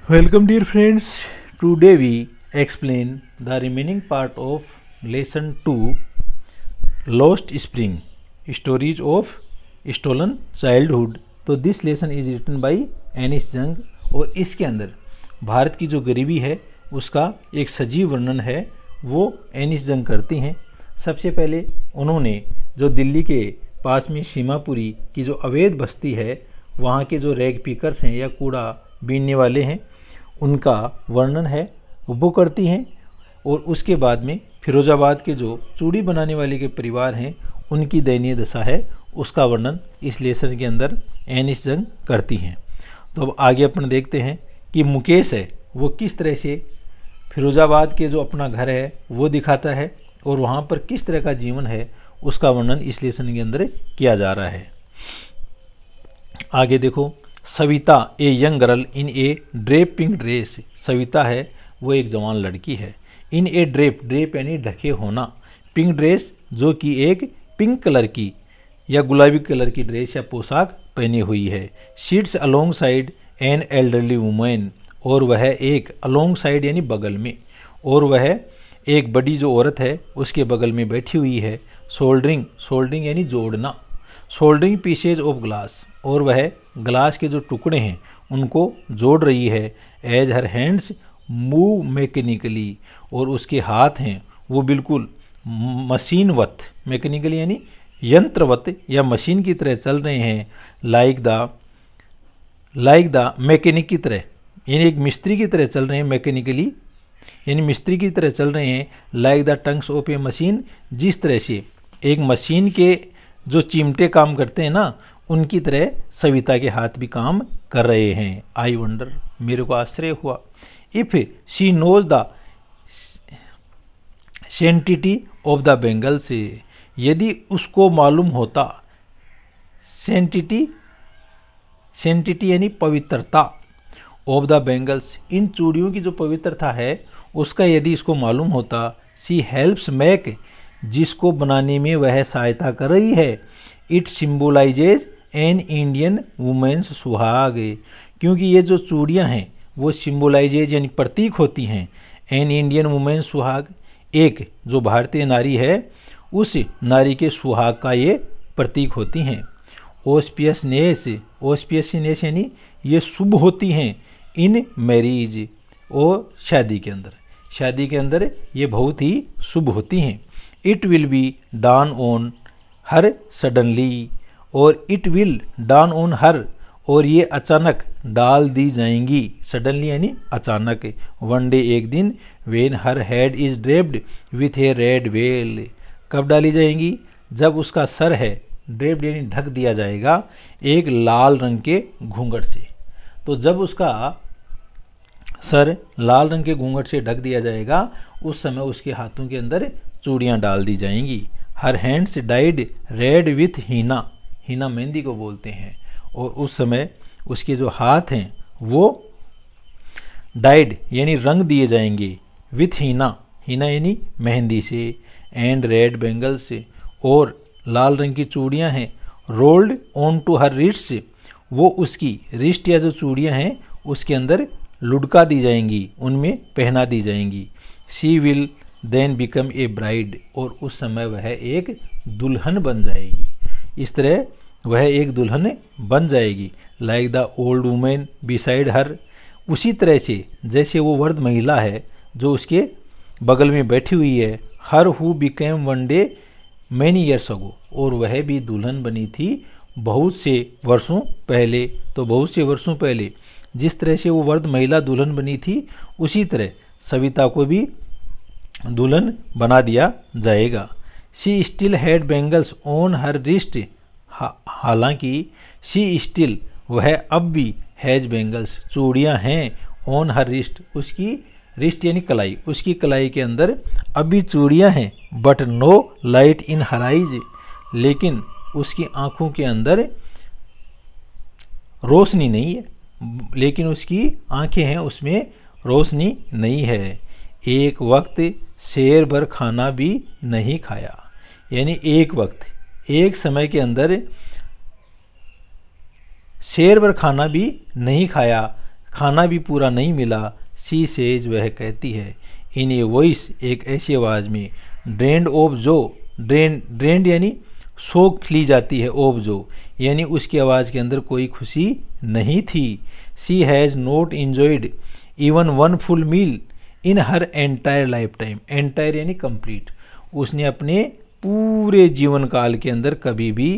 Welcome dear friends. Today we explain the remaining part of lesson 2 Lost Spring Stories of Stolen Childhood. तो this lesson is written by Anees Jung और इसके अंदर भारत की जो गरीबी है उसका एक सजीव वर्णन है वो एनिस जंग करती हैं। सबसे पहले उन्होंने जो दिल्ली के पास में सीमापुरी की जो अवैध बस्ती है वहाँ के जो रैग पिकर्स हैं या कूड़ा बीनने वाले हैं उनका वर्णन है वो करती हैं। और उसके बाद में फिरोजाबाद के जो चूड़ी बनाने वाले के परिवार हैं उनकी दयनीय दशा है उसका वर्णन इस लेसन के अंदर एनिस जंग करती हैं। तो अब आगे अपन देखते हैं कि मुकेश है वो किस तरह से फिरोजाबाद के जो अपना घर है वो दिखाता है और वहाँ पर किस तरह का जीवन है उसका वर्णन इस लेसन के अंदर किया जा रहा है। आगे देखो, Savita a young girl in A drape pink dress. Savita है वो एक जवान लड़की है। इन ए ड्रेप, ड्रेप यानी ढके होना, पिंक ड्रेस जो कि एक पिंक कलर की या गुलाबी कलर की ड्रेस या पोशाक पहनी हुई है। Seats along side an elderly women, और वह एक अलोंग साइड यानी बगल में, और वह एक बड़ी जो औरत है उसके बगल में बैठी हुई है। सोल्डरिंग, सोल्डरिंग यानी जोड़ना, सोल्डरिंग पीसेज ऑफ ग्लास, और वह ग्लास के जो टुकड़े हैं उनको जोड़ रही है। As her hands move mechanically, और उसके हाथ हैं वो बिल्कुल मशीनवत, मैकेनिकली यानी यंत्रवत या मशीन की तरह चल रहे हैं। लाइक द मैकेनिक की तरह, यानी एक मिस्त्री की तरह चल रहे हैं। मैकेनिकली यानी मिस्त्री की तरह चल रहे हैं। Like the tongues of A machine, जिस तरह से एक मशीन के जो चिमटे काम करते हैं ना उनकी तरह सविता के हाथ भी काम कर रहे हैं। आई वंडर, मेरे को आश्चर्य हुआ। If she knows the sanctity of the bangles, यदि उसको मालूम होता, सेंटिटी, सेंटिटी यानी पवित्रता, ऑफ द बेंगल्स इन चूड़ियों की जो पवित्रता है उसका यदि इसको मालूम होता। सी हेल्प्स मेक, जिसको बनाने में वह सहायता कर रही है। It symbolises an Indian women's suhag, क्योंकि ये जो चूड़ियाँ हैं वो सिम्बोलाइजेज यानी प्रतीक होती हैं एन इंडियन वुमेन्स सुहाग, एक जो भारतीय नारी है उस नारी के सुहाग का ये प्रतीक होती हैं। ऑस्पियसनेस, ऑस्पियसनेस यानी ये शुभ होती हैं इन मैरिज, और शादी के अंदर, शादी के अंदर ये बहुत ही शुभ होती हैं। It will be done on her suddenly, और it will done on her, और ये अचानक डाल दी जाएंगी। सडनली यानी अचानक। वन डे, एक दिन। When her head is draped with A red well, कब डाली जाएंगी? जब उसका सर है ड्रेप्ड यानी ढक दिया जाएगा एक लाल रंग के घूंघट से। तो जब उसका सर लाल रंग के घूंघट से ढक दिया जाएगा उस समय उसके हाथों के अंदर चूड़ियाँ डाल दी जाएंगी। Her hands dyed red with henna, henna मेहंदी को बोलते हैं, और उस समय उसके जो हाथ हैं वो डाइड यानी रंग दिए जाएंगे विथ हीना, हीना यानी मेहंदी से। एंड रेड बेंगल्स से, और लाल रंग की चूड़ियाँ हैं। Rolled on to her wrist, वो उसकी रिस्ट या जो चूड़ियाँ हैं उसके अंदर लुढ़का दी जाएंगी, उनमें पहना दी जाएंगी। She will then become a bride, और उस समय वह एक दुल्हन बन जाएगी। इस तरह वह एक दुल्हन बन जाएगी। Like the old women beside her, उसी तरह से जैसे वो वृद्ध महिला है जो उसके बगल में बैठी हुई है। हर who became one day many years ago, और वह भी दुल्हन बनी थी बहुत से वर्षों पहले। तो बहुत से वर्षों पहले जिस तरह से वो वृद्ध महिला दुल्हन बनी थी उसी तरह सविता को भी दुल्हन बना दिया जाएगा। She still had bangles on her wrist, हालांकि शी स्टिल वह अब भी हैज बेंगल्स चूड़ियाँ हैं ऑन हर रिस्ट, उसकी रिस्ट यानी कलाई, उसकी कलाई के अंदर अभी चूड़ियाँ हैं। But no light in her eyes, लेकिन उसकी आँखों के अंदर रोशनी नहीं है, लेकिन उसकी आँखें हैं उसमें रोशनी नहीं है। एक वक्त शेर भर खाना भी नहीं खाया, यानी एक वक्त, एक समय के अंदर शेर भर खाना भी नहीं खाया। खाना भी पूरा नहीं मिला। सी सेज, वह कहती है। इन ए वॉइस, एक ऐसी आवाज़ में। ड्रेंड ऑफ जो, ड्रेंड यानी सोख ली जाती है, ऑफ जो यानी उसकी आवाज़ के अंदर कोई खुशी नहीं थी। She has not enjoyed even one full meal in her entire life time. Entire यानी कंप्लीट। उसने अपने पूरे जीवन काल के अंदर कभी भी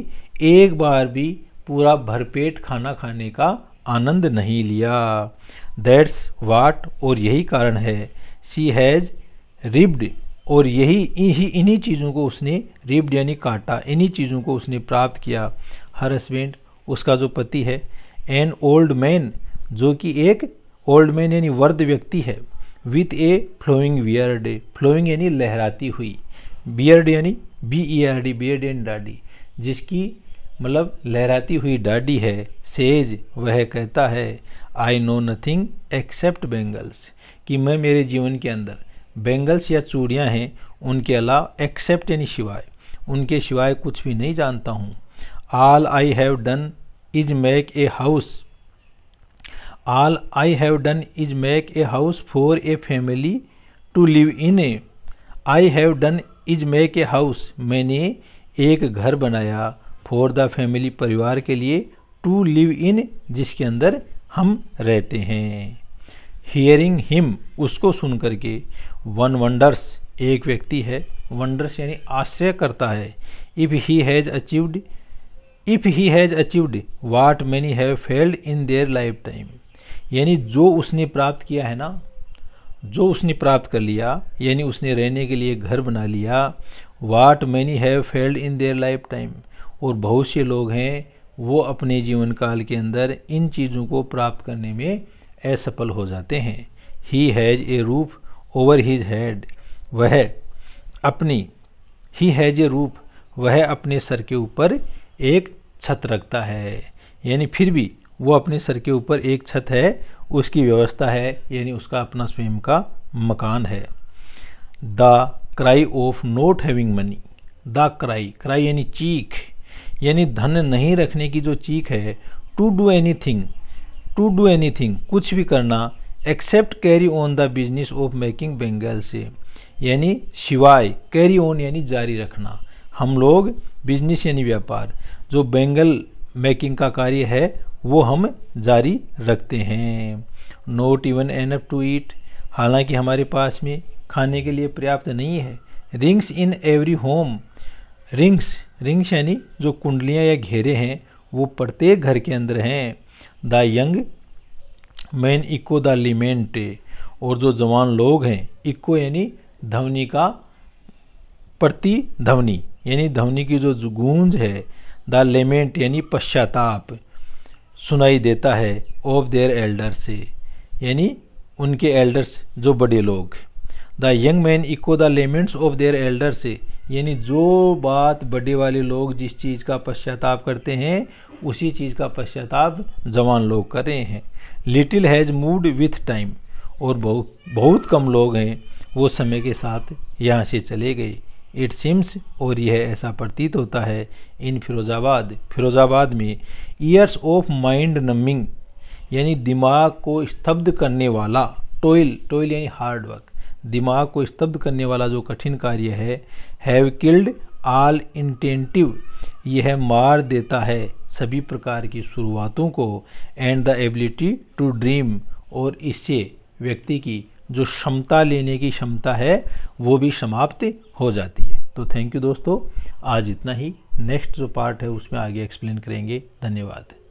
एक बार भी पूरा भरपेट खाना खाने का आनंद नहीं लिया। दैट्स वाट, और यही कारण है। शी हैज़ रिब्ड, और इन्हीं चीज़ों को उसने, रिब्ड यानी काटा, इन्हीं चीज़ों को उसने प्राप्त किया। हर हस्बैंड, उसका जो पति है। एन ओल्ड मैन, जो कि एक ओल्ड मैन यानी वृद्ध व्यक्ति है। With a flowing beard, flowing यानी लहराती हुई, बियर्ड यानी BERD, बियर्ड यानी दाढ़ी, जिसकी मतलब लहराती हुई दाढ़ी है। सेज, वह कहता है। I know nothing except bangles, कि मैं मेरे जीवन के अंदर बेंगल्स या चूड़ियाँ हैं उनके अलावा, एक्सेप्ट यानी सिवाय, उनके सिवाय कुछ भी नहीं जानता हूँ। All I have done is make a house, all I have done is make a house for a family to live in a. I have done is make a house, मैंने एक घर बनाया। फॉर द फैमिली, परिवार के लिए। To live इन, जिसके अंदर हम रहते हैं। हियरिंग हिम, उसको सुन करके। वन वंडर्स, एक व्यक्ति है। वंडर्स यानी आश्चर्य करता है। If he has achieved what many have failed in their life time, यानी जो उसने प्राप्त किया है ना, जो उसने प्राप्त कर लिया, यानी उसने रहने के लिए घर बना लिया। What many have failed in their life time, और बहुत से लोग हैं वो अपने जीवन काल के अंदर इन चीज़ों को प्राप्त करने में असफल हो जाते हैं। He has a roof over his head, वह अपनी, ही हैज़ ए रूफ, वह अपने सर के ऊपर एक छत रखता है, यानी फिर भी वो अपने सर के ऊपर एक छत है, उसकी व्यवस्था है, यानी उसका अपना स्वयं का मकान है। The cry of not having money, the cry, cry यानी चीख, यानी धन नहीं रखने की जो चीख है। टू डू एनीथिंग, कुछ भी करना। Except carry on the business of making bangles, यानी सिवाय, कैरी ऑन यानी जारी रखना। हम लोग बिजनेस यानी व्यापार, जो बेंगल मेकिंग का कार्य है वो हम जारी रखते हैं। Not even enough to eat, हालांकि हमारे पास में खाने के लिए पर्याप्त नहीं है। Rings in every home, rings यानी जो कुंडलियाँ या घेरे हैं वो प्रत्येक घर के अंदर हैं। The young man echo the lament, और जो जवान लोग हैं, इको यानी ध्वनि का प्रतिध्वनि, यानी ध्वनि की जो गूंज है। द लेमेंट यानी पश्चाताप सुनाई देता है। ऑफ देयर एल्डर्स से, यानी उनके एल्डर्स जो बड़े लोग। The young man echo the laments of their elders से, यानी जो बात बड़े वाले लोग जिस चीज़ का पश्चाताप करते हैं उसी चीज़ का पश्चाताप जवान लोग कर रहे हैं। Little has moved with time, और बहुत कम लोग हैं वो समय के साथ यहाँ से चले गए। इट सिम्स, और यह ऐसा प्रतीत होता है। इन फिरोजाबाद में। ईयर्स ऑफ माइंड नमिंग, यानी दिमाग को स्तब्ध करने वाला। टोइल यानी हार्ड वर्क, दिमाग को स्तब्ध करने वाला जो कठिन कार्य है। हैव किल्ड ऑल इंटेंटिव, यह मार देता है सभी प्रकार की शुरुआतों को। And the ability to dream, और इससे व्यक्ति की जो क्षमता लेने की क्षमता है वो भी समाप्त हो जाती है। तो थैंक यू दोस्तों, आज इतना ही। नेक्स्ट जो पार्ट है उसमें आगे एक्सप्लेन करेंगे। धन्यवाद।